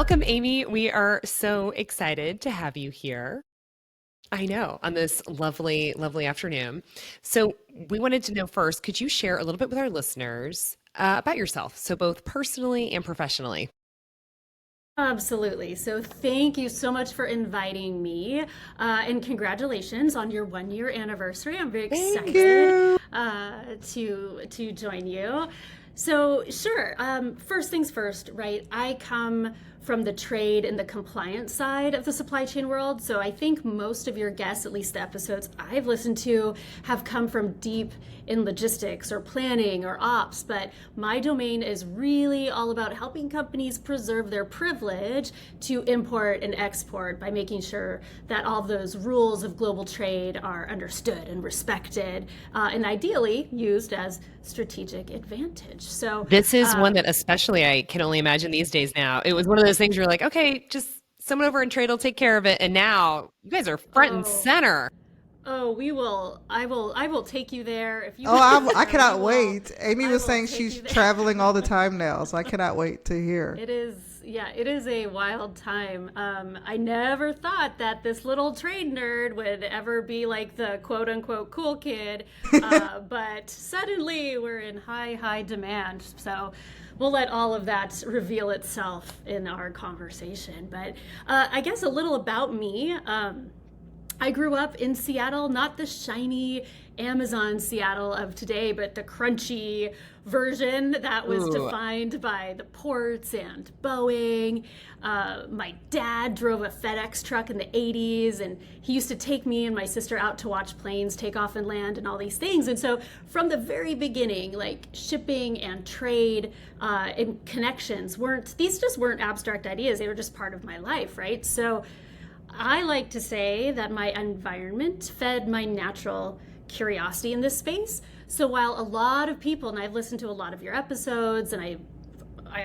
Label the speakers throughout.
Speaker 1: Welcome, Amy. We are so excited to have you here. I know, on this lovely, lovely afternoon. So, we wanted to know first, could you share a little bit with our listeners about yourself? So, both personally and professionally.
Speaker 2: Absolutely. So thank you so much for inviting me, and congratulations on your 1 year anniversary. I'm very
Speaker 3: Thank
Speaker 2: excited
Speaker 3: you.
Speaker 2: to join you. So sure. First things first, right? I come from the trade and the compliance side of the supply chain world. So I think most of your guests, at least the episodes I've listened to, have come from deep in logistics or planning or ops. But my domain is really all about helping companies preserve their privilege to import and export by making sure that all those rules of global trade are understood and respected, and ideally used as strategic advantage. So,
Speaker 1: This is one that, especially, I can only imagine these days now. It was one of those things you're like, okay, just someone over in trade will take care of it. And now you guys are front and
Speaker 2: oh,
Speaker 1: center.
Speaker 2: we will. I will take you there if you
Speaker 3: Oh,
Speaker 2: want
Speaker 3: I
Speaker 2: there. We
Speaker 3: cannot
Speaker 2: will.
Speaker 3: wait. Amy
Speaker 2: I
Speaker 3: was
Speaker 2: will
Speaker 3: saying
Speaker 2: take
Speaker 3: she's
Speaker 2: you there.
Speaker 3: traveling all the time now, so I cannot wait to hear.
Speaker 2: It is, yeah, it is a wild time. I never thought that this little trade nerd would ever be like the quote unquote cool kid, but suddenly we're in high demand. So we'll let all of that reveal itself in our conversation. But I guess a little about me. I grew up in Seattle, not the shiny Amazon Seattle of today, but the crunchy version that was
Speaker 1: Ooh,
Speaker 2: defined by the ports and Boeing. My dad drove a FedEx truck in the 80s, and he used to take me and my sister out to watch planes take off and land and all these things. And so, from the very beginning, like shipping and trade and connections these just weren't abstract ideas, they were just part of my life, right? So, I like to say that my environment fed my natural curiosity in this space. So while a lot of people, and I've listened to a lot of your episodes, and I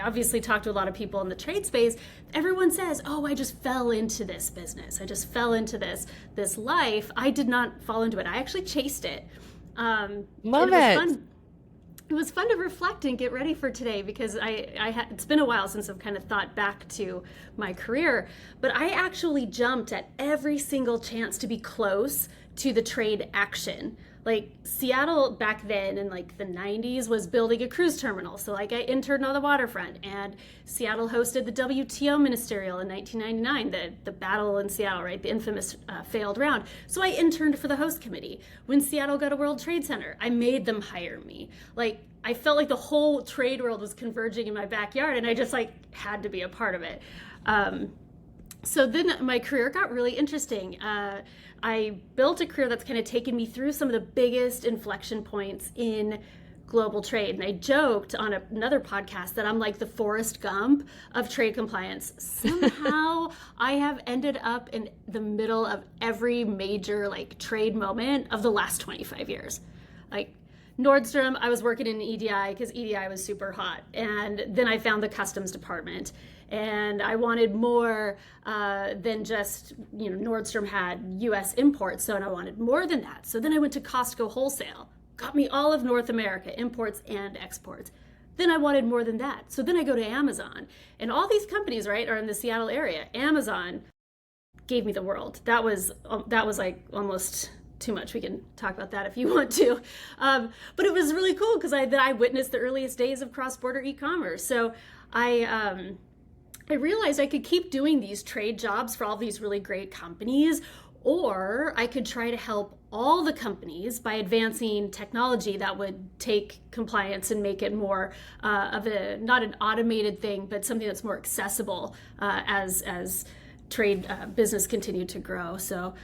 Speaker 2: obviously talk to a lot of people in the trade space, everyone says, "Oh, I just fell into this business. I just fell into this life." I did not fall into it. I actually chased it. And
Speaker 1: love
Speaker 2: it was
Speaker 1: it.
Speaker 2: fun. It was fun to reflect and get ready for today because it's been a while since I've kind of thought back to my career, but I actually jumped at every single chance to be close to the trade action. Like Seattle back then in like the 90s was building a cruise terminal. So like I interned on the waterfront, and Seattle hosted the WTO ministerial in 1999, the battle in Seattle, right? The infamous failed round. So I interned for the host committee. When Seattle got a World Trade Center, I made them hire me. Like I felt like the whole trade world was converging in my backyard, and I just like had to be a part of it. Um, so then my career got really interesting. I built a career that's kind of taken me through some of the biggest inflection points in global trade. And I joked on another podcast that I'm like the Forrest Gump of trade compliance. Somehow I have ended up in the middle of every major like trade moment of the last 25 years. Like Nordstrom, I was working in EDI because EDI was super hot. And then I found the customs department. And I wanted more than just, Nordstrom had US imports. So, and I wanted more than that. So then I went to Costco Wholesale, got me all of North America, imports and exports. Then I wanted more than that. So then I go to Amazon. And all these companies, right, are in the Seattle area. Amazon gave me the world. That was like almost too much. We can talk about that if you want to. But it was really cool because I witnessed the earliest days of cross-border e-commerce. So I realized I could keep doing these trade jobs for all these really great companies, or I could try to help all the companies by advancing technology that would take compliance and make it more of a not an automated thing, but something that's more accessible as trade business continued to grow. So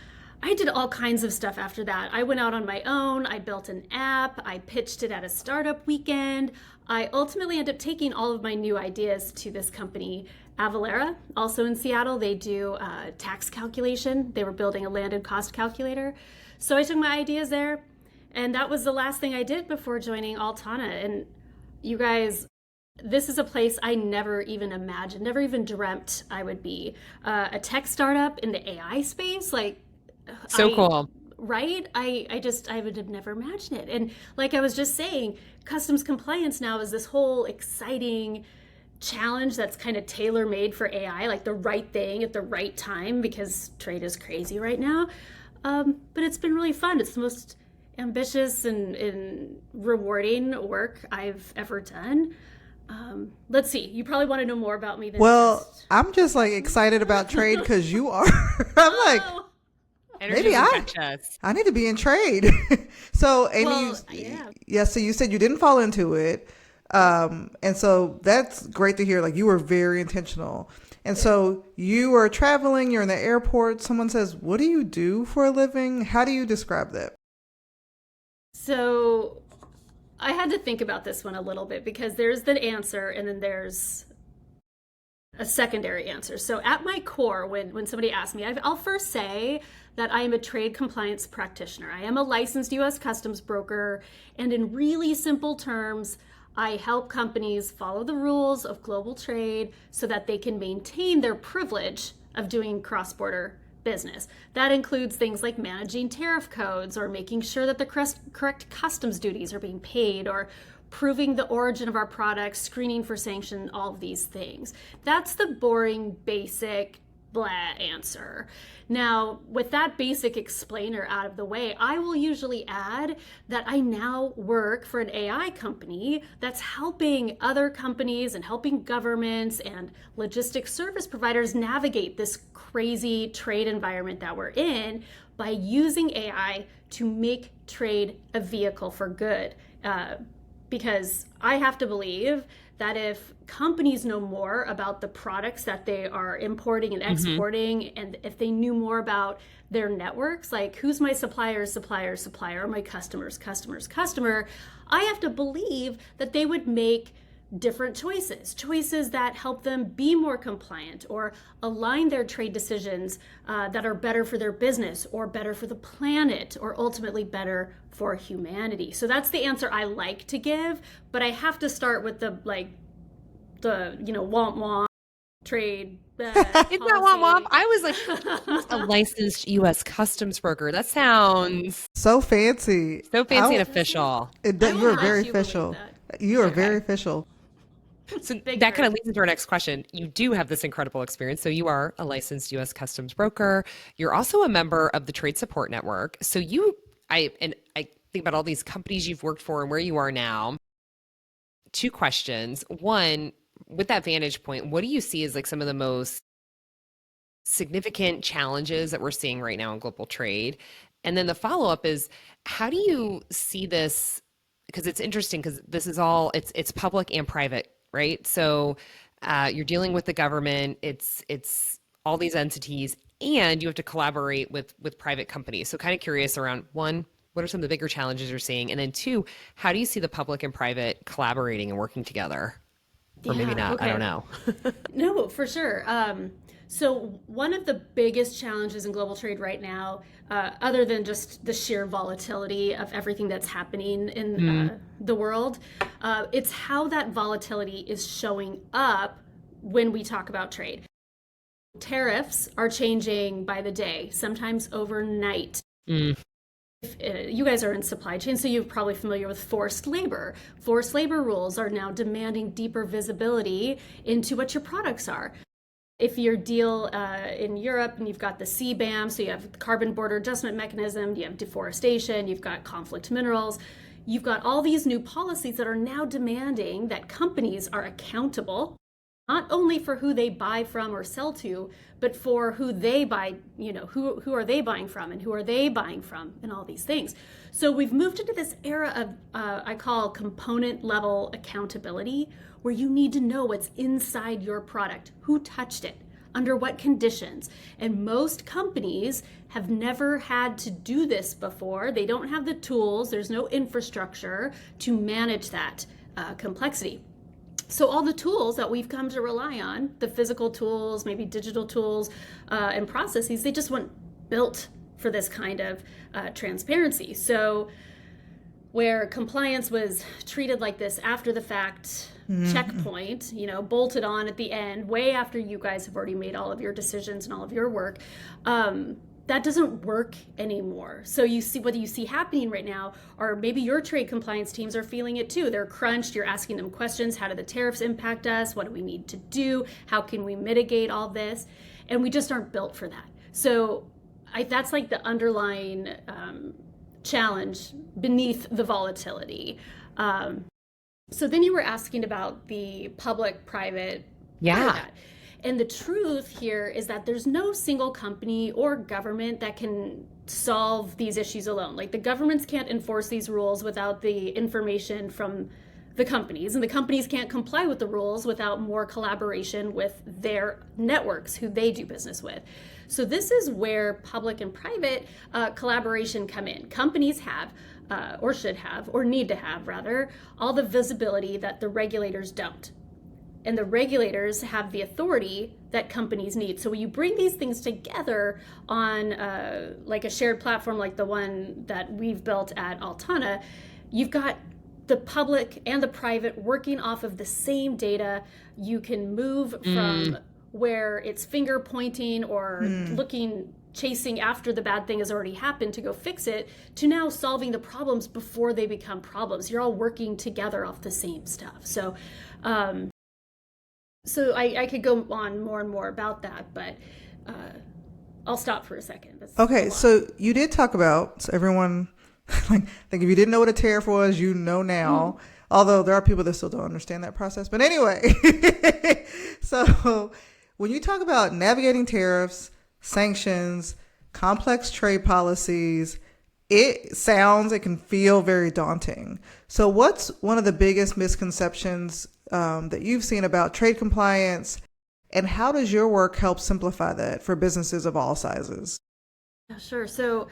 Speaker 2: I did all kinds of stuff after that. I went out on my own. I built an app. I pitched it at a startup weekend. I ultimately ended up taking all of my new ideas to this company, Avalara, also in Seattle. They do tax calculation. They were building a landed cost calculator. So I took my ideas there, and that was the last thing I did before joining Altana. And you guys, this is a place I never even imagined, never even dreamt I would be. A tech startup in the AI space, like
Speaker 1: So
Speaker 2: I
Speaker 1: cool.
Speaker 2: right? I would have never imagined it. And like I was just saying, customs compliance now is this whole exciting challenge that's kind of tailor made for AI, like the right thing at the right time, because trade is crazy right now. But it's been really fun. It's the most ambitious and rewarding work I've ever done. Let's see. You probably want to know more about me than
Speaker 3: Well,
Speaker 2: just.
Speaker 3: I'm just like excited about trade because you are. I'm like,
Speaker 2: Oh,
Speaker 1: Energy
Speaker 3: maybe
Speaker 1: is infectious.
Speaker 3: I need to be in trade. So, and
Speaker 2: well, yeah.
Speaker 3: yeah, so you said you didn't fall into it. And so that's great to hear. Like you were very intentional. And so you are traveling, you're in the airport. Someone says, "What do you do for a living?" How do you describe that?
Speaker 2: So I had to think about this one a little bit because there's the answer and then there's a secondary answer. So at my core, when somebody asks me, I'll first say that I am a trade compliance practitioner. I am a licensed US customs broker, and in really simple terms, I help companies follow the rules of global trade so that they can maintain their privilege of doing cross-border business. That includes things like managing tariff codes or making sure that the correct customs duties are being paid, or proving the origin of our products, screening for sanction, all of these things. That's the boring, basic, blah answer. Now, with that basic explainer out of the way, I will usually add that I now work for an AI company that's helping other companies and helping governments and logistics service providers navigate this crazy trade environment that we're in by using AI to make trade a vehicle for good. Because I have to believe that if companies know more about the products that they are importing and exporting, and if they knew more about their networks, like who's my supplier's supplier's supplier, or my customer's customer, I have to believe that they would make different choices that help them be more compliant or align their trade decisions that are better for their business or better for the planet or ultimately better for humanity. So that's the answer I like to give, but I have to start with the womp womp trade
Speaker 1: It's not womp womp.
Speaker 2: policy.
Speaker 1: I was like, who's a licensed U.S. customs broker? That sounds
Speaker 3: So fancy.
Speaker 1: so fancy and
Speaker 3: I,
Speaker 1: official.
Speaker 2: I
Speaker 3: you
Speaker 2: will
Speaker 3: are very
Speaker 2: let you believe
Speaker 3: official.
Speaker 2: that.
Speaker 3: You are very
Speaker 1: Okay.
Speaker 3: official.
Speaker 1: So
Speaker 2: Big
Speaker 1: that kind of
Speaker 2: word.
Speaker 1: leads into our next question. You do have this incredible experience. So you are a licensed U.S. customs broker. You're also a member of the Trade Support Network. So I think about all these companies you've worked for and where you are now. Two questions. One, with that vantage point, what do you see as like some of the most significant challenges that we're seeing right now in global trade? And then the follow up is, how do you see this? Because it's interesting because this is all it's public and private, right? So you're dealing with the government. It's all these entities, and you have to collaborate with private companies. So kind of curious around one, what are some of the bigger challenges you're seeing, and then two, how do you see the public and private collaborating and working together, or maybe
Speaker 2: Yeah,
Speaker 1: not? I don't
Speaker 2: okay.
Speaker 1: know.
Speaker 2: No, for sure. So one of the biggest challenges in global trade right now, other than just the sheer volatility of everything that's happening in the world, it's how that volatility is showing up when we talk about trade. Tariffs are changing by the day, sometimes overnight.
Speaker 1: Mm.
Speaker 2: You guys are in supply chain, so you're probably familiar with forced labor. Forced labor rules are now demanding deeper visibility into what your products are. If your deal in Europe and you've got the CBAM, so you have the carbon border adjustment mechanism, you have deforestation, you've got conflict minerals, you've got all these new policies that are now demanding that companies are accountable not only for who they buy from or sell to, but for who they buy, who are they buying from and who are they buying from and all these things. So we've moved into this era of, I call component level accountability, where you need to know what's inside your product, who touched it, under what conditions. And most companies have never had to do this before. They don't have the tools, there's no infrastructure to manage that complexity. So all the tools that we've come to rely on, the physical tools, maybe digital tools and processes, they just weren't built for this kind of transparency. So where compliance was treated like this after the fact checkpoint, bolted on at the end, way after you guys have already made all of your decisions and all of your work, that doesn't work anymore. So you see, what you see happening right now, or maybe your trade compliance teams are feeling it too. They're crunched. You're asking them questions. How do the tariffs impact us? What do we need to do? How can we mitigate all this? And we just aren't built for that. So that's like the underlying challenge beneath the volatility. So then you were asking about the public-private.
Speaker 1: Yeah.
Speaker 2: And the truth here is that there's no single company or government that can solve these issues alone. Like, the governments can't enforce these rules without the information from the companies, and the companies can't comply with the rules without more collaboration with their networks, who they do business with. So this is where public and private collaboration come in. Companies have, or should have, or need to have rather, all the visibility that the regulators don't. And the regulators have the authority that companies need. So when you bring these things together on like a shared platform like the one that we've built at Altana, you've got the public and the private working off of the same data. You can move from where it's finger pointing or chasing after the bad thing has already happened to go fix it, to now solving the problems before they become problems. You're all working together off the same stuff. So I could go on more and more about that, but I'll stop for a second.
Speaker 3: Okay, so you did talk about, so everyone, like, I think if you didn't know what a tariff was, you know now. Although there are people that still don't understand that process. But anyway, so when you talk about navigating tariffs, sanctions, complex trade policies, it can feel very daunting. So what's one of the biggest misconceptions that you've seen about trade compliance, and how does your work help simplify that for businesses of all sizes?
Speaker 2: Yeah, sure. So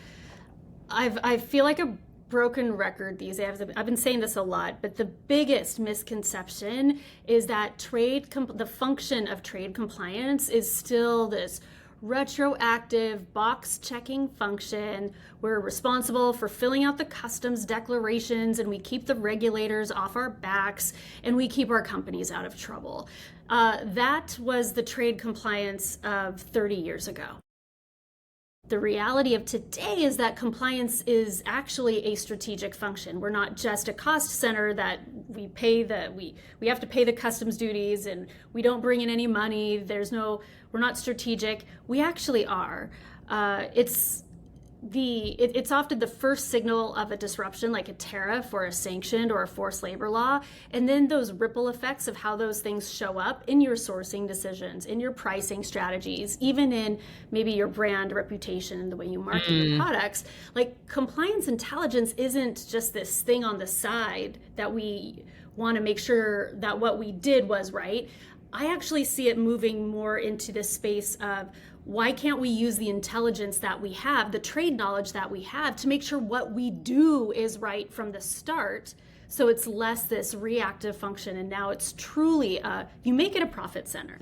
Speaker 2: I feel like a broken record these days. I've been saying this a lot, but the biggest misconception is that the function of trade compliance is still this retroactive box checking function. We're responsible for filling out the customs declarations, and we keep the regulators off our backs, and we keep our companies out of trouble. That was the trade compliance of 30 years ago. The reality of today is that compliance is actually a strategic function. We're not just a cost center that we have to pay the customs duties and we don't bring in any money. We're not strategic. We actually are. It's often the first signal of a disruption, like a tariff or a sanction or a forced labor law, and then those ripple effects of how those things show up in your sourcing decisions, in your pricing strategies, even in maybe your brand reputation and the way you market your products. Like, compliance intelligence isn't just this thing on the side that we want to make sure that what we did was right. I actually see it moving more into this space of, why can't we use the intelligence that we have, the trade knowledge that we have, to make sure what we do is right from the start, so it's less this reactive function, and now it's truly you make it a profit center,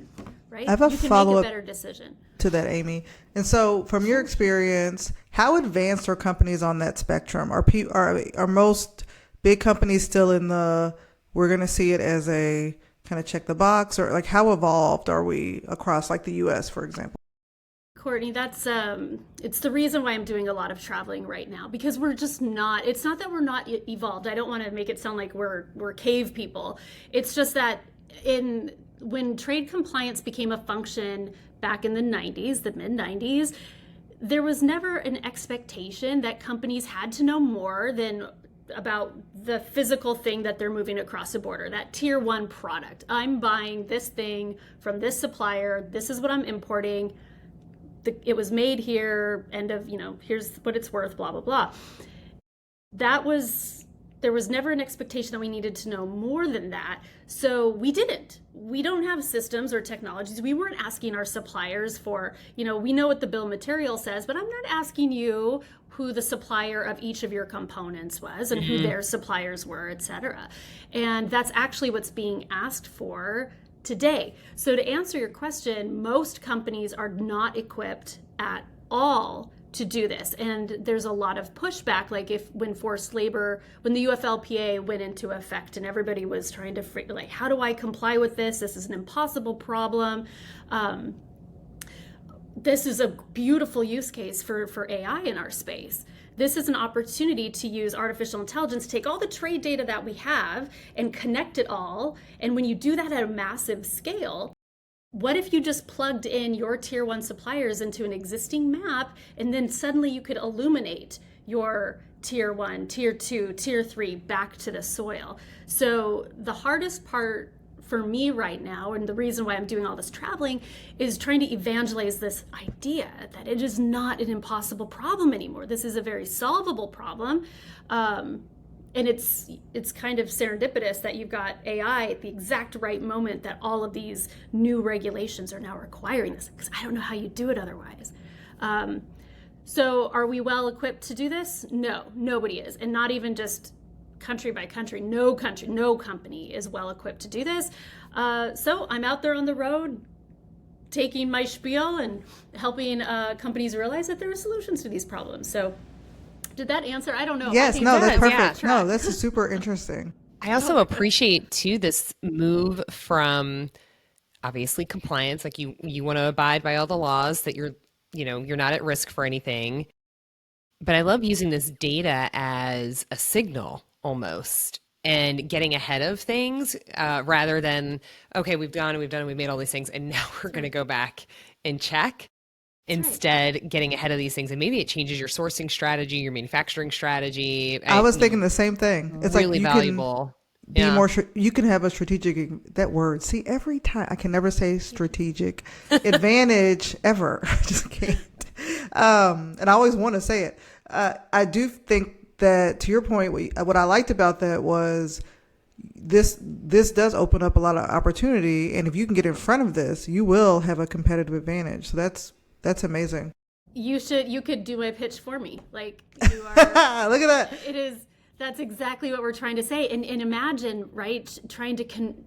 Speaker 2: right?
Speaker 3: I have a
Speaker 2: you can
Speaker 3: follow-up
Speaker 2: make a better decision
Speaker 3: to that, Amy. And so, from your experience, how advanced are companies on that spectrum? Are most big companies still in the, we're going to see it as a kind of check the box, or like, how evolved are we across, like, the U.S., for example?
Speaker 2: Courtney, that's it's the reason why I'm doing a lot of traveling right now, because we're just not, it's not that we're not evolved. I don't want to make it sound like we're cave people. It's just that when trade compliance became a function back in the 90s, the mid 90s, there was never an expectation that companies had to know more than about the physical thing that they're moving across the border, that tier 1 product. I'm buying this thing from this supplier. This is what I'm importing. It was made here, here's what it's worth, blah, blah, blah. There was never an expectation that we needed to know more than that. So we didn't. We don't have systems or technologies. We weren't asking our suppliers for, we know what the bill of material says, but I'm not asking you who the supplier of each of your components was and who their suppliers were, et cetera. And that's actually what's being asked for today. So to answer your question, most companies are not equipped at all to do this. And there's a lot of pushback, like when the UFLPA went into effect and everybody was trying to how do I comply with this? This is an impossible problem. this is a beautiful use case for AI in our space. This is an opportunity to use artificial intelligence, take all the trade data that we have and connect it all. And when you do that at a massive scale, what if you just plugged in your tier one suppliers into an existing map, and then suddenly you could illuminate your tier one, tier two, tier three back to the soil? So the hardest part for me right now, and the reason why I'm doing all this traveling, is trying to evangelize this idea that it is not an impossible problem anymore. This is a very solvable problem. And it's kind of serendipitous that you've got AI at the exact right moment that all of these new regulations are now requiring this, because I don't know how you do it otherwise. So are we well equipped to do this? No, nobody is. And not even just country by country, no company is well equipped to do this. So I'm out there on the road taking my spiel and helping companies realize that there are solutions to these problems. So did that answer? I don't know.
Speaker 3: Yes, no, that's perfect.
Speaker 1: Yeah.
Speaker 3: No, this is super interesting.
Speaker 1: I also appreciate too this move from obviously compliance, like you want to abide by all the laws that you're not at risk for anything. But I love using this data as a signal almost and getting ahead of things rather than, okay, we've done and we've made all these things and now we're going to go back and check. Instead, getting ahead of these things, and maybe it changes your sourcing strategy, your manufacturing strategy.
Speaker 3: I was thinking the same thing. It's
Speaker 1: really
Speaker 3: like
Speaker 1: valuable.
Speaker 3: Be more. You can have a strategic. That word. See, every time I can never say strategic advantage ever. I just can't. And I always want to say it. I do think that, to your point, what I liked about that was this does open up a lot of opportunity, and if you can get in front of this, you will have a competitive advantage. So that's amazing.
Speaker 2: You could do my pitch for me. Like, you are.
Speaker 3: Look at that.
Speaker 2: That's exactly what we're trying to say. And imagine, right,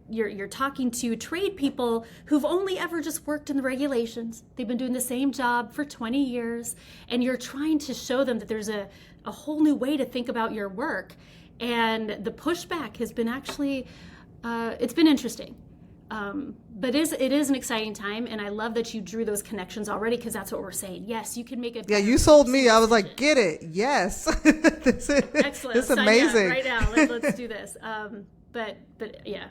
Speaker 2: you're talking to trade people who've only ever just worked in the regulations. They've been doing the same job for 20 years. And you're trying to show them that there's a whole new way to think about your work. And the pushback has been actually, it's been interesting. But it is an exciting time, and I love that you drew those connections already, because that's what we're saying. Yes, you can make it.
Speaker 3: Yeah, you sold me. I was like, get it. Yes.
Speaker 2: Excellent.
Speaker 3: It's amazing.
Speaker 2: Right now, let's do this. But yeah.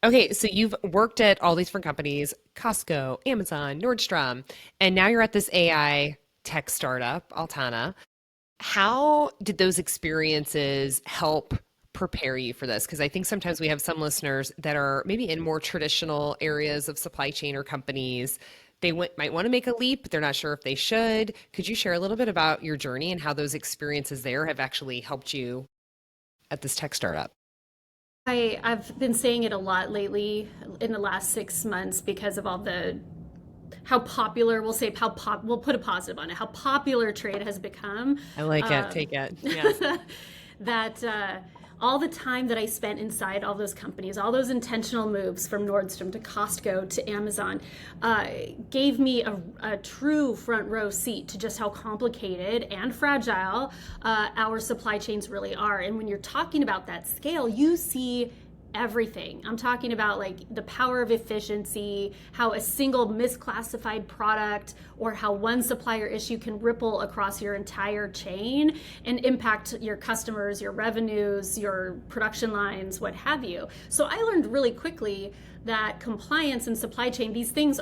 Speaker 1: Okay, so you've worked at all these different companies, Costco, Amazon, Nordstrom, and now you're at this AI tech startup, Altana. How did those experiences help prepare you for this? Because I think sometimes we have some listeners that are maybe in more traditional areas of supply chain or companies. They might want to make a leap, but they're not sure if they should. Could you share a little bit about your journey and how those experiences there have actually helped you at this tech startup?
Speaker 2: I've been saying it a lot lately in the last 6 months because of all how popular, we'll put a positive on it, how popular trade has become.
Speaker 1: I like it. Take it. Yes.
Speaker 2: That all the time that I spent inside all those companies, all those intentional moves from Nordstrom to Costco to Amazon, gave me a true front row seat to just how complicated and fragile our supply chains really are. And when you're talking about that scale, you see everything. I'm talking about like the power of efficiency, how a single misclassified product or how one supplier issue can ripple across your entire chain and impact your customers, your revenues, your production lines, what have you. So I learned really quickly that compliance and supply chain, these things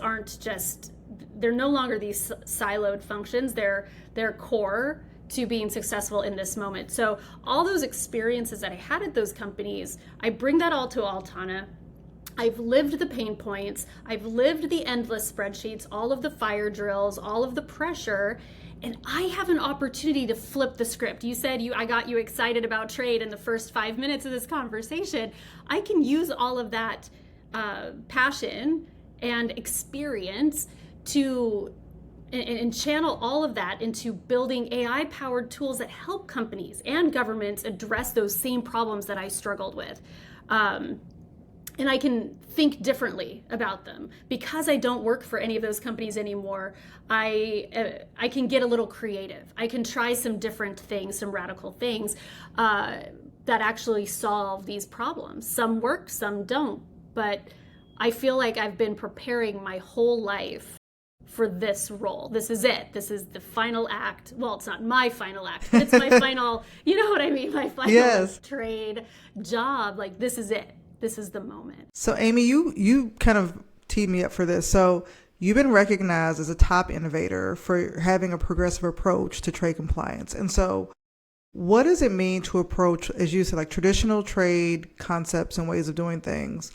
Speaker 2: they're no longer these siloed functions. They're core to being successful in this moment. So all those experiences that I had at those companies, I bring that all to Altana. I've lived the pain points. I've lived the endless spreadsheets, all of the fire drills, all of the pressure, and I have an opportunity to flip the script. You said I got you excited about trade in the first 5 minutes of this conversation. I can use all of that passion and experience and channel all of that into building AI-powered tools that help companies and governments address those same problems that I struggled with. And I can think differently about them. Because I don't work for any of those companies anymore, I can get a little creative. I can try some different things, some radical things that actually solve these problems. Some work, some don't. But I feel like I've been preparing my whole life for this role. This is it. This is the final act. Well, it's not my final act, but it's my final, you know what I mean? My final
Speaker 3: Yes.
Speaker 2: trade job. Like, this is it. This is the moment.
Speaker 3: So Amy, you kind of teed me up for this. So you've been recognized as a top innovator for having a progressive approach to trade compliance. And so what does it mean to approach, as you said, like traditional trade concepts and ways of doing things?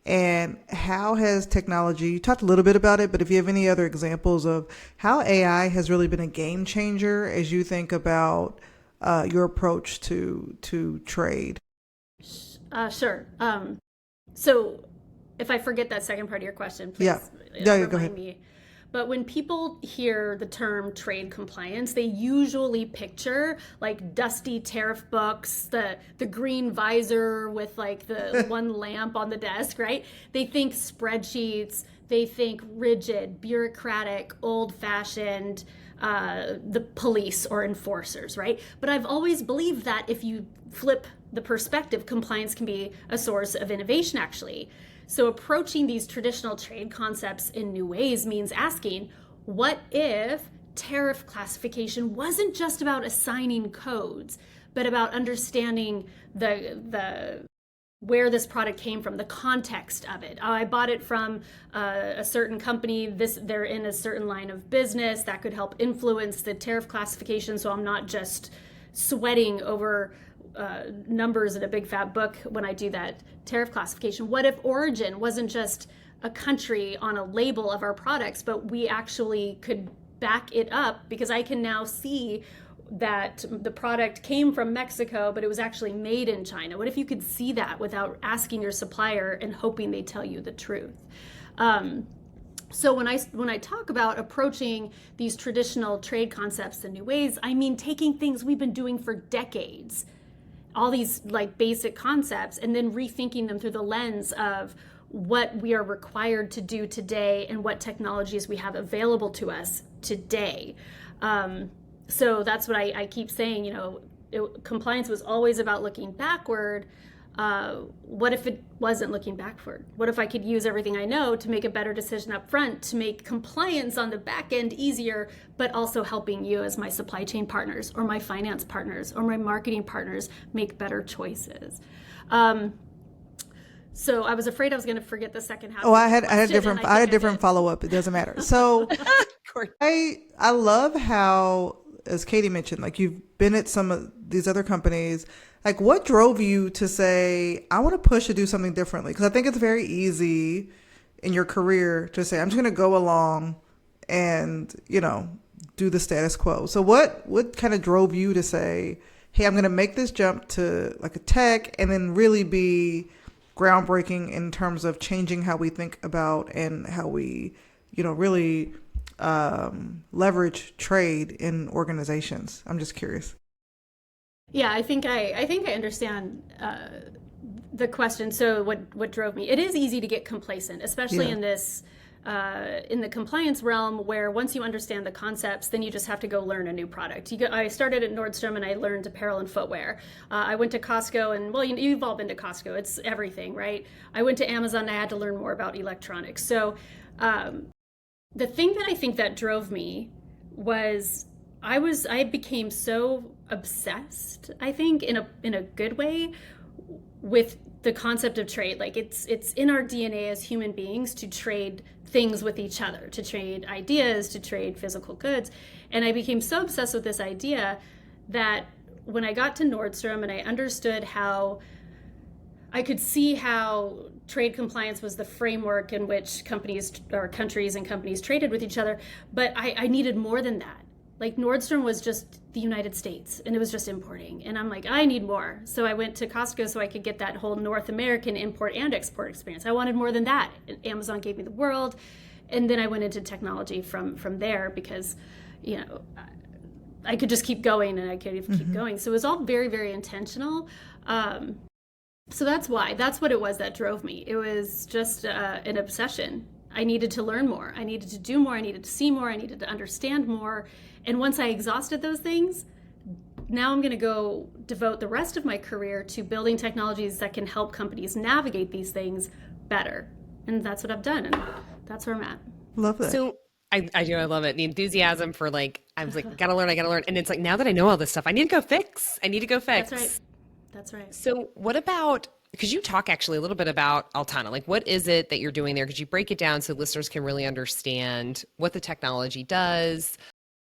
Speaker 3: And how has technology, you talked a little bit about it, but if you have any other examples of how AI has really been a game changer as you think about your approach to trade?
Speaker 2: Sure. So if I forget that second part of your question, please
Speaker 3: go ahead.
Speaker 2: remind me. But when people hear the term trade compliance, they usually picture like dusty tariff books, the green visor with like the one lamp on the desk, right? They think spreadsheets, they think rigid, bureaucratic, old-fashioned, the police or enforcers, right? But I've always believed that if you flip the perspective, compliance can be a source of innovation, actually. So approaching these traditional trade concepts in new ways means asking, what if tariff classification wasn't just about assigning codes, but about understanding the where this product came from, the context of it. I bought it from a certain company. They're in a certain line of business that could help influence the tariff classification. So I'm not just sweating over numbers in a big fat book when I do that tariff classification. What if origin wasn't just a country on a label of our products, but we actually could back it up, because I can now see that the product came from Mexico, but it was actually made in China. What if you could see that without asking your supplier and hoping they tell you the truth? So when I talk about approaching these traditional trade concepts in new ways, I mean taking things we've been doing for decades, all these like basic concepts, and then rethinking them through the lens of what we are required to do today and what technologies we have available to us today. So that's what I keep saying, compliance was always about looking backward. What if it wasn't looking backward? What if I could use everything I know to make a better decision up front, to make compliance on the back end easier, but also helping you as my supply chain partners or my finance partners or my marketing partners make better choices? So I was afraid I was going to forget the second half.
Speaker 3: Oh, I had a different follow up. It doesn't matter. So I love how, as Katie mentioned, like you've been at some of these other companies. Like, what drove you to say, I want to push to do something differently? Because I think it's very easy in your career to say, I'm just going to go along and, do the status quo. So what kind of drove you to say, hey, I'm going to make this jump to like a tech and then really be groundbreaking in terms of changing how we think about and how we, really leverage trade in organizations? I'm just curious.
Speaker 2: Yeah, I think I understand the question. So what drove me? It is easy to get complacent, especially in this in the compliance realm, where once you understand the concepts, then you just have to go learn a new product. I started at Nordstrom and I learned apparel and footwear. I went to Costco, and well, you've all been to Costco. It's everything, right? I went to Amazon and I had to learn more about electronics. So the thing that I think that drove me was I became so obsessed, I think in a good way, with the concept of trade. Like it's in our DNA as human beings to trade things with each other, to trade ideas, to trade physical goods. And I became so obsessed with this idea that when I got to Nordstrom and I understood how I could see how trade compliance was the framework in which companies or countries and companies traded with each other, but I needed more than that. Like Nordstrom was just the United States and it was just importing. And I'm like, I need more. So I went to Costco so I could get that whole North American import and export experience. I wanted more than that. And Amazon gave me the world. And then I went into technology from there because, I could just keep going and I could keep going. So it was all very, very intentional. So that's what it was that drove me. It was just an obsession. I needed to learn more. I needed to do more. I needed to see more. I needed to understand more. And once I exhausted those things, now I'm going to go devote the rest of my career to building technologies that can help companies navigate these things better. And that's what I've done. And that's where I'm at.
Speaker 3: Love that.
Speaker 1: So I do. I love it. The enthusiasm for like, I was like, gotta learn, I gotta learn. And it's like, now that I know all this stuff, I need to go fix. I need to go
Speaker 2: That's right.
Speaker 1: fix.
Speaker 2: That's right.
Speaker 1: So, what about, could you talk actually a little bit about Altana? Like, what is it that you're doing there? Could you break it down so listeners can really understand what the technology does,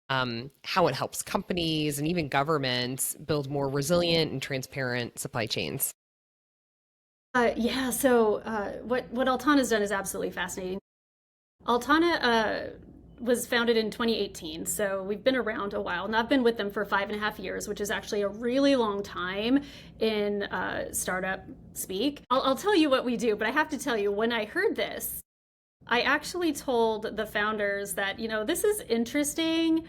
Speaker 1: how it helps companies and even governments build more resilient and transparent supply chains?
Speaker 2: Yeah, so what Altana's done is absolutely fascinating. Altana was founded in 2018, so we've been around a while, and I've been with them for 5.5 years, which is actually a really long time in startup speak. I'll tell you what we do, but I have to tell you, when I heard this, I actually told the founders that, this is interesting.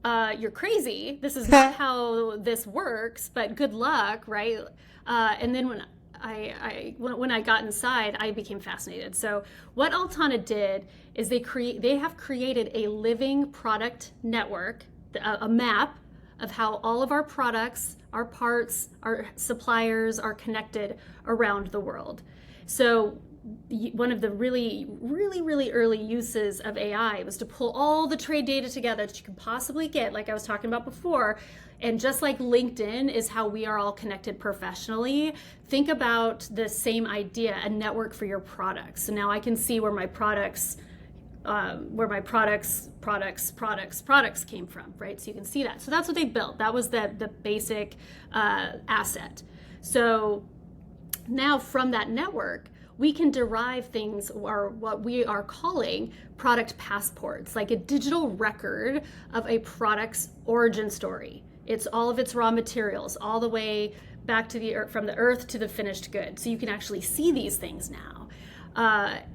Speaker 2: You're crazy. This is not how this works, but good luck, right? And then when I got inside, I became fascinated. So what Altana did is they have created a living product network, a map of how all of our products, our parts, our suppliers are connected around the world. So one of the really, really, really early uses of AI was to pull all the trade data together that you can possibly get, like I was talking about before. And just like LinkedIn is how we are all connected professionally, think about the same idea, a network for your products. So now I can see where my products came from, right? So you can see that. So that's what they built. That was the basic asset. So now from that network, we can derive things, or what we are calling product passports, like a digital record of a product's origin story. It's all of its raw materials, all the way back to the earth, from the earth to the finished good. So you can actually see these things now.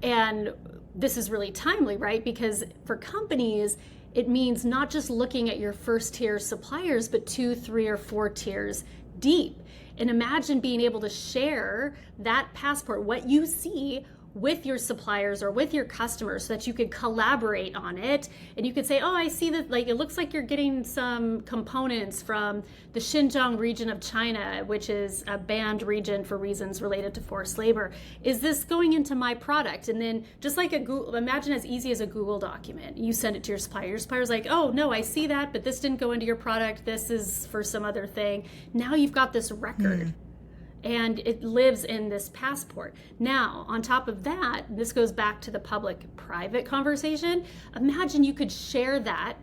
Speaker 2: And this is really timely, right? Because for companies, it means not just looking at your first tier suppliers, but 2, 3, or 4 tiers deep. And imagine being able to share that passport, what you see, with your suppliers or with your customers, so that you could collaborate on it. And you could say, oh, I see that, like, it looks like you're getting some components from the Xinjiang region of China, which is a banned region for reasons related to forced labor. Is this going into my product? And then just like imagine as easy as a Google document. You send it to your supplier. Your supplier's like, oh, no, I see that, but this didn't go into your product. This is for some other thing. Now you've got this record. And it lives in this passport. Now, on top of that, this goes back to the public-private conversation. Imagine you could share that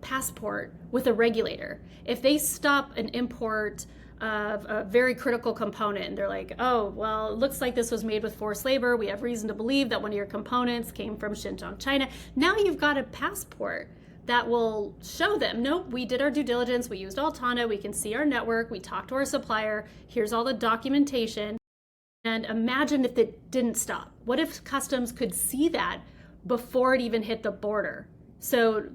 Speaker 2: passport with a regulator. If they stop an import of a very critical component, and they're like, oh, well, it looks like this was made with forced labor. We have reason to believe that one of your components came from Xinjiang, China. Now you've got a passport that will show them, nope, we did our due diligence, we used Altana, we can see our network, we talked to our supplier, here's all the documentation. And imagine if it didn't stop. What if customs could see that before it even hit the border? So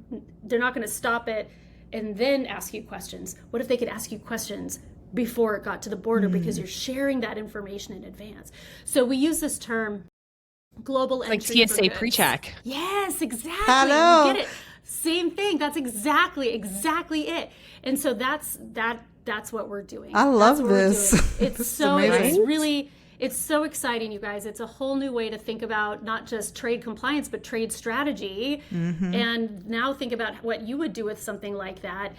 Speaker 2: they're not going to stop it and then ask you questions. What if they could ask you questions before it got to the border, because you're sharing that information in advance? So we use this term, global
Speaker 1: Like
Speaker 2: entry for
Speaker 1: TSA
Speaker 2: goods.
Speaker 1: pre-check.
Speaker 2: Yes, exactly.
Speaker 3: Hello.
Speaker 2: You get it. Same thing. That's exactly it. And so that's what we're doing.
Speaker 3: I love
Speaker 2: That's what we're
Speaker 3: this.
Speaker 2: doing. It's
Speaker 3: This is
Speaker 2: so
Speaker 3: amazing.
Speaker 2: it's so exciting, you guys. It's a whole new way to think about not just trade compliance, but trade strategy. And now think about what you would do with something like that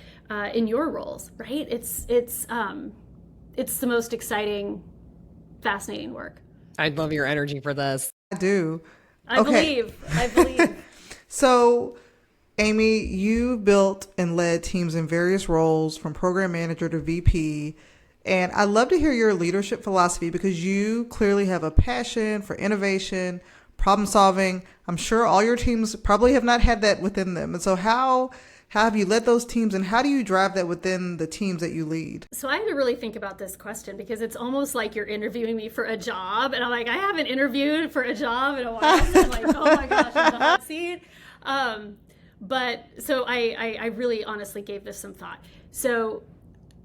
Speaker 2: in your roles, right? It's the most exciting, fascinating work.
Speaker 1: I love your energy for this.
Speaker 3: I do.
Speaker 2: I believe.
Speaker 3: So, Amy, you built and led teams in various roles, from program manager to VP. And I'd love to hear your leadership philosophy, because you clearly have a passion for innovation, problem solving. I'm sure all your teams probably have not had that within them. And so how have you led those teams, and how do you drive that within the teams that you lead?
Speaker 2: So I had to really think about this question, because it's almost like you're interviewing me for a job. And I'm like, I haven't interviewed for a job in a while. I'm like, oh my gosh, I'm the hot seat. But so I really honestly gave this some thought. So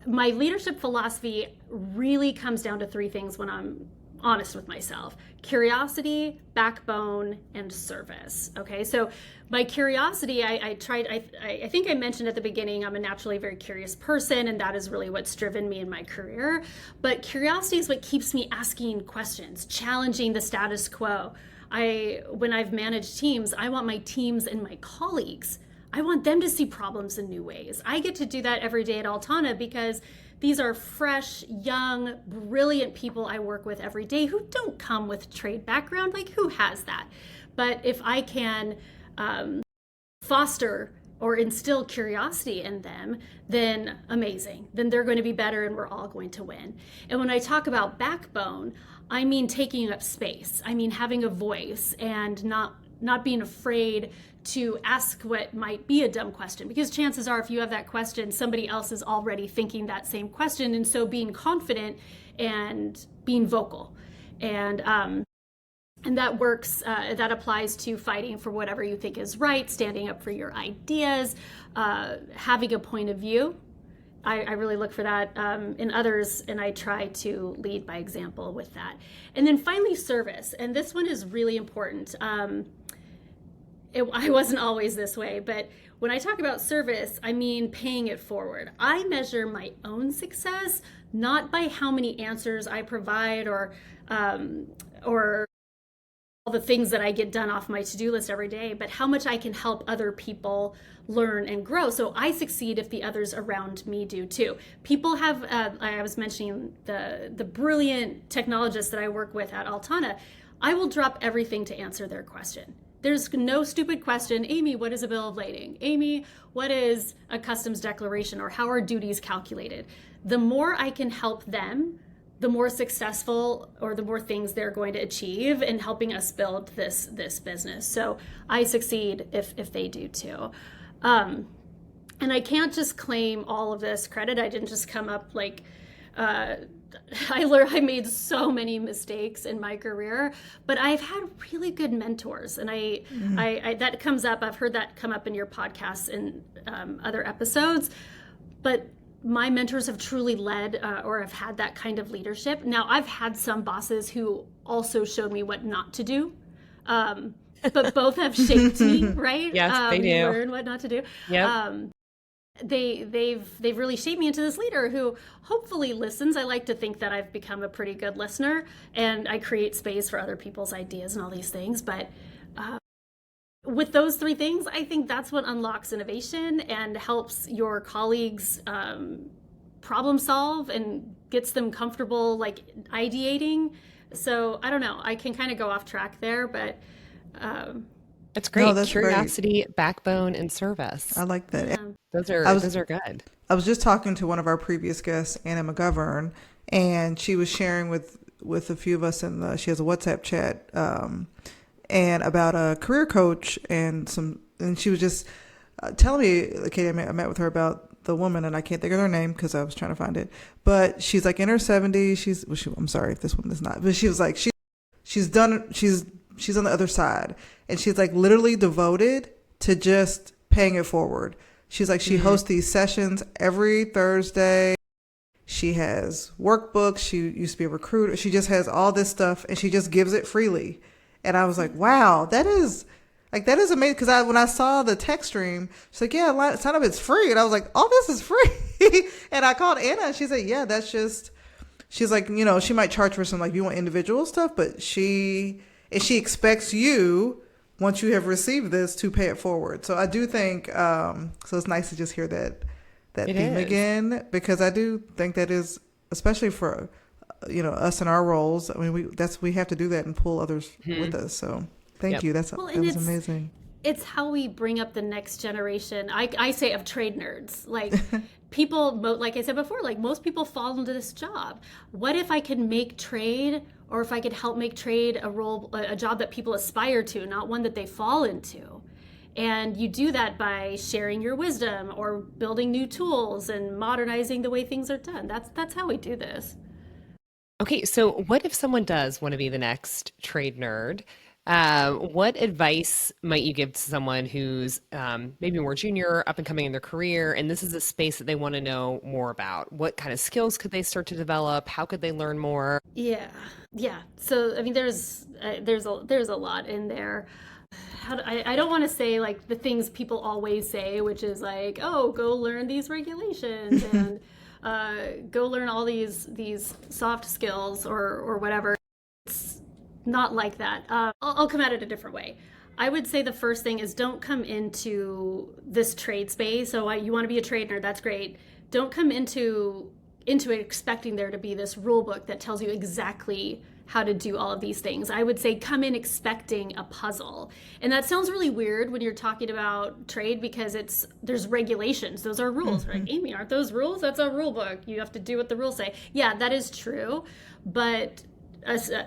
Speaker 2: my leadership philosophy really comes down to 3 things when I'm honest with myself: curiosity, backbone, and service. Okay, so my curiosity, I think I mentioned at the beginning, I'm a naturally very curious person, and that is really what's driven me in my career. But curiosity is what keeps me asking questions, challenging the status quo. When I've managed teams, I want my teams and my colleagues, I want them to see problems in new ways. I get to do that every day at Altana because these are fresh, young, brilliant people I work with every day who don't come with trade background. Like, who has that? But if I can foster or instill curiosity in them, then amazing. Then they're going to be better and we're all going to win. And when I talk about backbone, I mean taking up space. I mean having a voice and not being afraid to ask what might be a dumb question, because chances are if you have that question, somebody else is already thinking that same question. And so being confident and being vocal and that works, that applies to fighting for whatever you think is right, standing up for your ideas, having a point of view. I really look for that in others, and I try to lead by example with that. And then finally, service. And this one is really important. I wasn't always this way, but when I talk about service, I mean paying it forward. I measure my own success not by how many answers I provide or all the things that I get done off my to-do list every day, but how much I can help other people learn and grow. So I succeed if the others around me do too. People have, I was mentioning the brilliant technologists that I work with at Altana. I will drop everything to answer their question. There's no stupid question. Amy, what is a bill of lading? Amy, what is a customs declaration, or how are duties calculated? The more I can help them, the more successful or the more things they're going to achieve in helping us build this business. So I succeed if they do too. And I can't just claim all of this credit. I didn't just come up like, I made so many mistakes in my career, but I've had really good mentors, and I that comes up. I've heard that come up in your podcasts and other episodes, but my mentors have truly led or have had that kind of leadership. Now, I've had some bosses who also showed me what not to do, but both have shaped me, right?
Speaker 1: Yes, they do.
Speaker 2: Learn what not to do.
Speaker 1: Yep.
Speaker 2: They've really shaped me into this leader who hopefully listens. I like to think that I've become a pretty good listener, and I create space for other people's ideas and all these things. But with those three things, I think that's what unlocks innovation and helps your colleagues problem solve and gets them comfortable like ideating. So I don't know, I can kind of go off track there, but
Speaker 1: that's great.
Speaker 3: No, that's
Speaker 1: Curiosity,
Speaker 3: great.
Speaker 1: backbone, and service.
Speaker 3: I like that.
Speaker 2: yeah.
Speaker 1: Those are good.
Speaker 3: I was just talking to one of our previous guests, Anna McGovern, and she was sharing with a few of us she has a WhatsApp chat, and about a career coach and she was just telling me, Katie, I met with her about the woman, and I can't think of her name because I was trying to find it, but she's like in her 70s. I'm sorry if this one is not, but she was like, she's on the other side, and she's like literally devoted to just paying it forward. She's like, she hosts these sessions every Thursday. She has workbooks. She used to be a recruiter. She just has all this stuff, and she just gives it freely. And I was like, wow, that is amazing. Because when I saw the text stream, she's like, yeah, sign up, it's free. And I was like, all this is free. And I called Anna, and she said, yeah, that's just, she's like, she might charge for some, like, you want individual stuff, but she expects you, once you have received this, to pay it forward. So I do think, so it's nice to just hear that theme again, because I do think that is, especially for, us in our roles. I mean, we have to do that and pull others with us. So thank you. That was amazing.
Speaker 2: It's how we bring up the next generation. I say of trade nerds, like people, like I said before, like most people fall into this job. What if I could make trade, or if I could help make trade a job that people aspire to, not one that they fall into? And you do that by sharing your wisdom or building new tools and modernizing the way things are done. That's how we do this.
Speaker 1: Okay, so what if someone does want to be the next trade nerd? What advice might you give to someone who's maybe more junior, up and coming in their career, and this is a space that they want to know more about? What kind of skills could they start to develop? How could they learn more?
Speaker 2: Yeah. So I mean, there's a lot in there. I don't want to say like the things people always say, which is like, oh, go learn these regulations and go learn all these soft skills or whatever. not like that. I'll come at it a different way. I would say the first thing is don't come into this trade space. So you want to be a trader, that's great. Don't come into it expecting there to be this rule book that tells you exactly how to do all of these things. I would say come in expecting a puzzle. And that sounds really weird when you're talking about trade because there's regulations. Those are rules, right? Amy, aren't those rules? That's a rule book. You have to do what the rules say. Yeah, that is true. But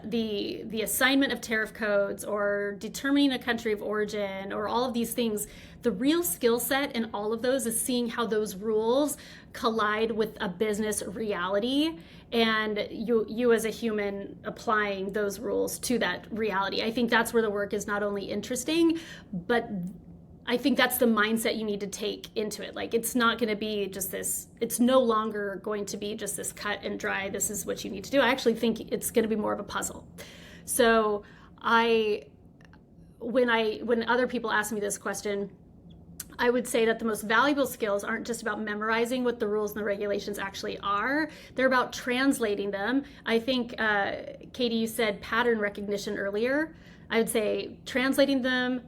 Speaker 2: the assignment of tariff codes or determining a country of origin or all of these things, the real skill set in all of those is seeing how those rules collide with a business reality and you as a human applying those rules to that reality. I think that's where the work is not only interesting, but I think that's the mindset you need to take into it. Like, it's not going to be just this, it's no longer going to be just this cut and dry, this is what you need to do. I actually think it's going to be more of a puzzle. So when other people ask me this question, I would say that the most valuable skills aren't just about memorizing what the rules and the regulations actually are. They're about translating them. I think, Katie, you said pattern recognition earlier. I would say translating them,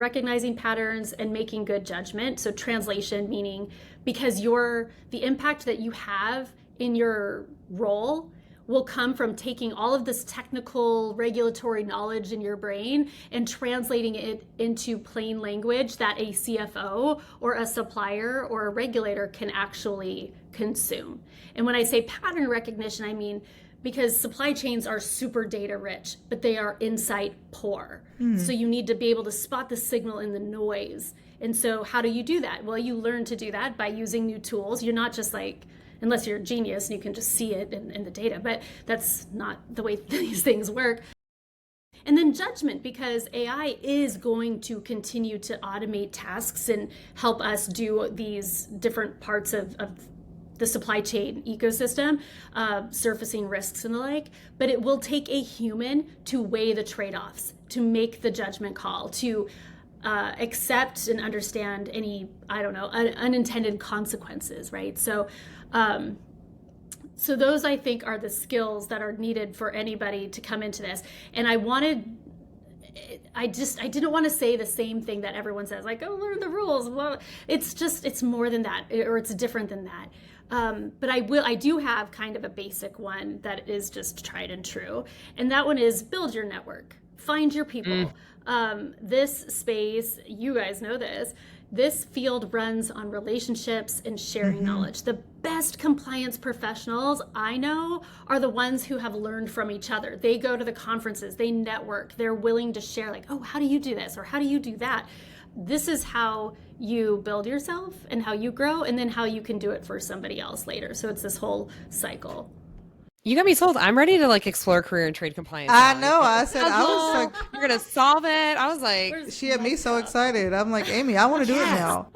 Speaker 2: recognizing patterns, and making good judgment. So translation meaning because the impact that you have in your role will come from taking all of this technical regulatory knowledge in your brain and translating it into plain language that a CFO or a supplier or a regulator can actually consume. And when I say pattern recognition, I mean because supply chains are super data rich, but they are insight poor. So you need to be able to spot the signal in the noise. And so how do you do that? Well, you learn to do that by using new tools. You're not just like, unless you're a genius and you can just see it in the data, but that's not the way these things work. And then judgment, because AI is going to continue to automate tasks and help us do these different parts of the supply chain ecosystem, surfacing risks and the like, but it will take a human to weigh the trade-offs, to make the judgment call, to accept and understand any, unintended consequences, right? So those, I think, are the skills that are needed for anybody to come into this. And I didn't want to say the same thing that everyone says, like, oh, learn the rules. Well, it's more than that, or it's different than that. But I do have kind of a basic one that is just tried and true. And that one is build your network, find your people. This space, you guys know this field runs on relationships and sharing knowledge. The best compliance professionals I know are the ones who have learned from each other. They go to the conferences, they network, they're willing to share, like, oh, how do you do this? Or how do you do that? This is how you build yourself and how you grow, and then how you can do it for somebody else later. So it's this whole cycle.
Speaker 1: You got me sold. I'm ready to explore career and trade compliance.
Speaker 3: I know. I said, I was like,
Speaker 1: you're going to solve it. I was like,
Speaker 3: she had me so excited. I'm like, Amy, I want to do it now.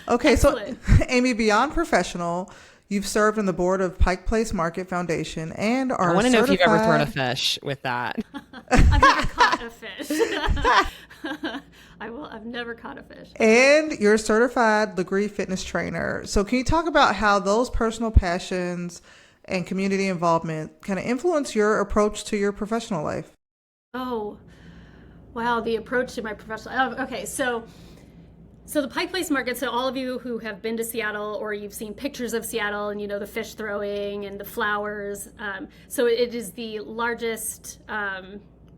Speaker 3: Okay. Excellent. So Amy, beyond professional, you've served on the board of Pike Place Market Foundation and are
Speaker 1: I want to know if you've ever thrown a
Speaker 3: certified-
Speaker 1: fish with that.
Speaker 2: I've never caught a fish. I've never caught a fish.
Speaker 3: And you're a certified Legree fitness trainer. So can you talk about how those personal passions and community involvement kind of influence your approach to your professional life?
Speaker 2: Oh, wow. The approach to my professional. Oh, okay. So the Pike Place Market. So all of you who have been to Seattle or you've seen pictures of Seattle and, the fish throwing and the flowers. So it is the largest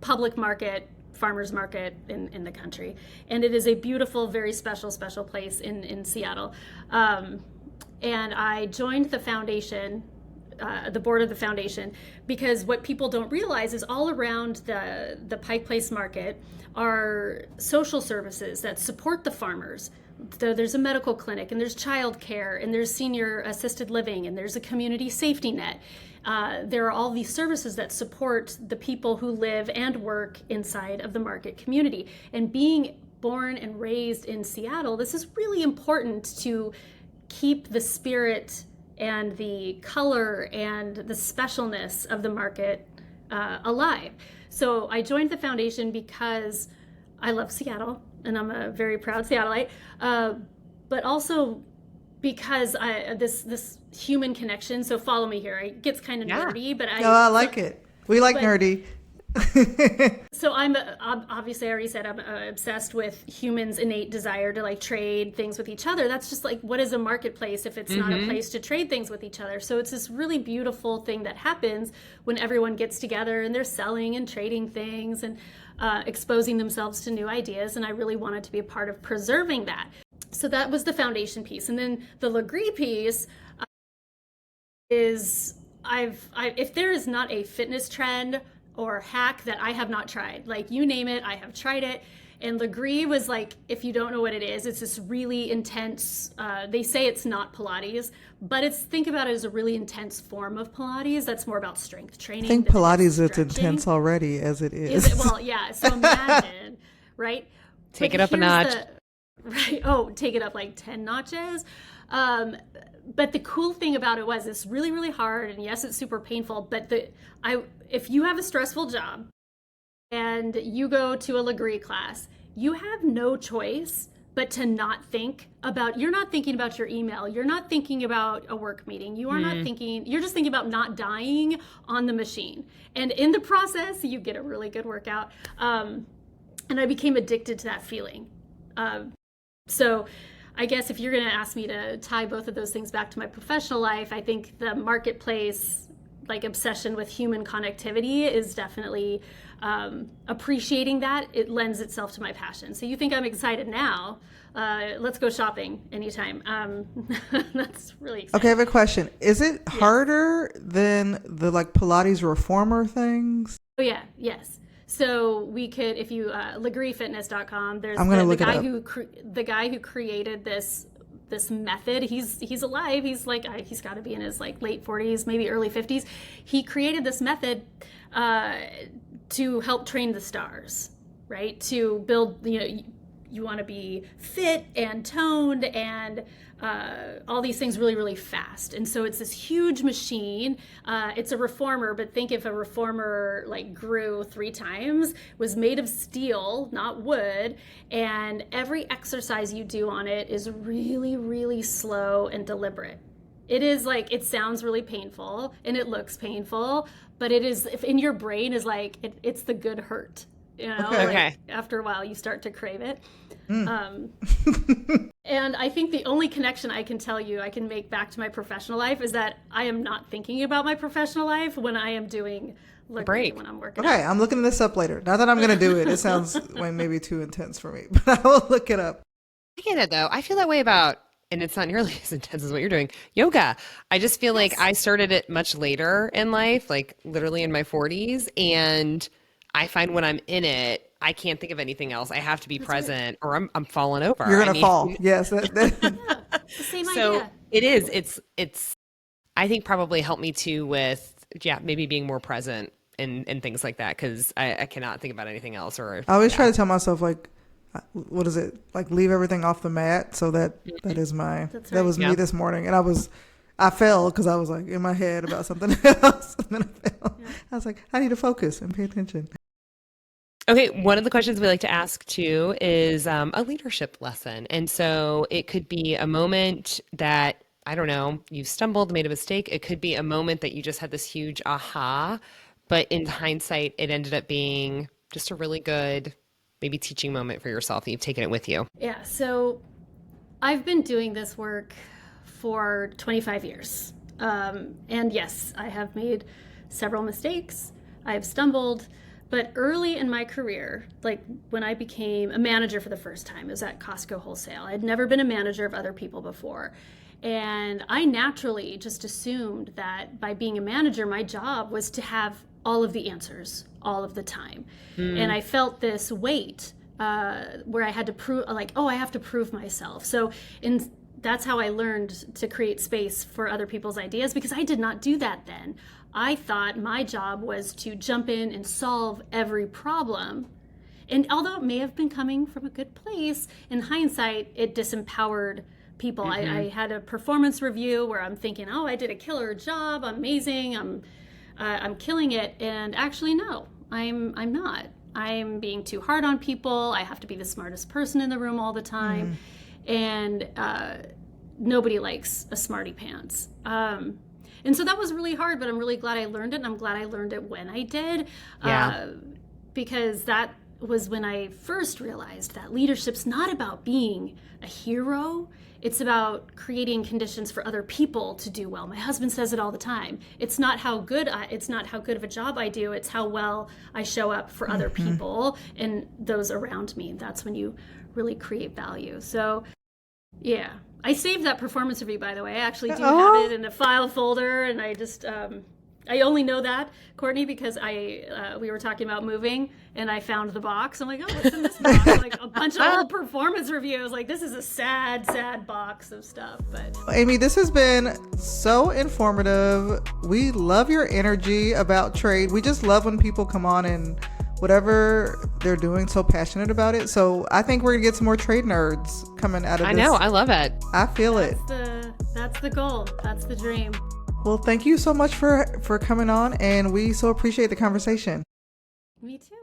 Speaker 2: public market, farmers market in the country. And it is a beautiful, very special place in Seattle. And I joined the foundation, the board of the foundation, because what people don't realize is all around the Pike Place Market are social services that support the farmers. There's a medical clinic, and there's child care, and there's senior assisted living, and there's a community safety net. There are all these services that support the people who live and work inside of the market community. And being born and raised in Seattle, this is really important to keep the spirit and the color and the specialness of the market alive. So I joined the foundation because I love Seattle, and I'm a very proud Seattleite, but also because this human connection. So follow me here. It gets kind of nerdy, but
Speaker 3: I like it. We like nerdy.
Speaker 2: So obviously I already said I'm obsessed with humans' innate desire to like trade things with each other. That's just like, what is a marketplace if it's not a place to trade things with each other? So it's this really beautiful thing that happens when everyone gets together and they're selling and trading things and exposing themselves to new ideas. And I really wanted to be a part of preserving that. So that was the foundation piece. And then the Legree piece is if there is not a fitness trend or hack that I have not tried, like you name it, I have tried it. And Legree was like, if you don't know what it is, it's this really intense, they say it's not Pilates, but think about it as a really intense form of Pilates that's more about strength training.
Speaker 3: I think Pilates is intense already as it is.
Speaker 2: Is it? Well, yeah. So imagine, right?
Speaker 1: Take it up a notch.
Speaker 2: Right. Oh, take it up like 10 notches. But the cool thing about it was it's really, really hard. And yes, it's super painful. But if you have a stressful job and you go to a Legree class, you have no choice but to not think about, you're not thinking about your email. You're not thinking about a work meeting. You are not thinking, you're just thinking about not dying on the machine. And in the process, you get a really good workout. And I became addicted to that feeling. So I guess if you're going to ask me to tie both of those things back to my professional life, I think the marketplace, like obsession with human connectivity, is definitely appreciating that. It lends itself to my passion. So you think I'm excited now? Let's go shopping anytime. That's really exciting.
Speaker 3: Okay, I have a question. Is it harder than the like Pilates reformer things?
Speaker 2: Oh yeah, yes. So we could, if you legreefitness.com, there's the guy who created this method. He's alive. He's like, he's got to be in his like late 40s, maybe early 50s. He created this method to help train the stars, right? To build, you want to be fit and toned and all these things really, really fast. And so it's this huge machine. It's a reformer, but think if a reformer like grew 3 times, was made of steel, not wood, and every exercise you do on it is really, really slow and deliberate. It is like, it sounds really painful and it looks painful, but it is, if in your brain is like, it's the good hurt.
Speaker 3: Okay.
Speaker 2: Like after a while you start to crave it. And I think the only connection I can make back to my professional life is that I am not thinking about my professional life when I am doing Legree, when I'm working.
Speaker 3: Okay, I'm looking this up later. Not that I'm going to do it. It sounds maybe too intense for me, but I will look it up.
Speaker 1: I get it though. I feel that way about, and it's not nearly as intense as what you're doing, yoga. I just feel like I started it much later in life, like literally in my 40s. And I find when I'm in it, I can't think of anything else. I have to be present or I'm falling over.
Speaker 3: You're going to fall. Yes.
Speaker 2: Yeah, the same idea.
Speaker 1: It is. It's, I think probably helped me too with, maybe being more present and things like that. Cause I cannot think about anything else I
Speaker 3: always try to tell myself like, what is it? Like leave everything off the mat. So that is that was me this morning. And I fell because I was like in my head about something else. And then I fell. Yeah. I was like, I need to focus and pay attention.
Speaker 1: Okay, one of the questions we like to ask too is a leadership lesson. And so it could be a moment that, I don't know, you stumbled, made a mistake. It could be a moment that you just had this huge aha, but in hindsight, it ended up being just a really good, maybe teaching moment for yourself that you've taken it with you.
Speaker 2: Yeah, so I've been doing this work for 25 years. And yes, I have made several mistakes. I have stumbled. But early in my career, like when I became a manager for the first time, it was at Costco Wholesale. I had never been a manager of other people before. And I naturally just assumed that by being a manager, my job was to have all of the answers all of the time. And I felt this weight where I had to prove, like, I have to prove myself. So that's how I learned to create space for other people's ideas, because I did not do that then. I thought my job was to jump in and solve every problem. And although it may have been coming from a good place, in hindsight, it disempowered people. I had a performance review where I'm thinking, I did a killer job, I'm amazing, I'm killing it. And actually, no, I'm not. I'm being too hard on people. I have to be the smartest person in the room all the time. And nobody likes a smarty pants. And so that was really hard, but I'm really glad I learned it, and I'm glad I learned it when I did.
Speaker 1: Yeah.
Speaker 2: Because that was when I first realized that leadership's not about being a hero. It's about creating conditions for other people to do well. My husband says it all the time. It's not how good of a job I do. It's how well I show up for other people and those around me. That's when you really create value. So, yeah. I saved that performance review, by the way. I actually do have it in a file folder, and I just I only know that, Courtney, because we were talking about moving, and I found the box. I'm like, oh, what's in this box? Like a bunch of old performance reviews. Like, this is a sad, sad box of stuff. But
Speaker 3: Amy, this has been so informative. We love your energy about trade. We just love when people come on and whatever they're doing, so passionate about it. So I think we're gonna get some more trade nerds coming out of this.
Speaker 1: I know. I love it.
Speaker 3: I feel it.
Speaker 2: that's the goal. That's the dream.
Speaker 3: Well, thank you so much for coming on, and we so appreciate the conversation.
Speaker 2: Me too.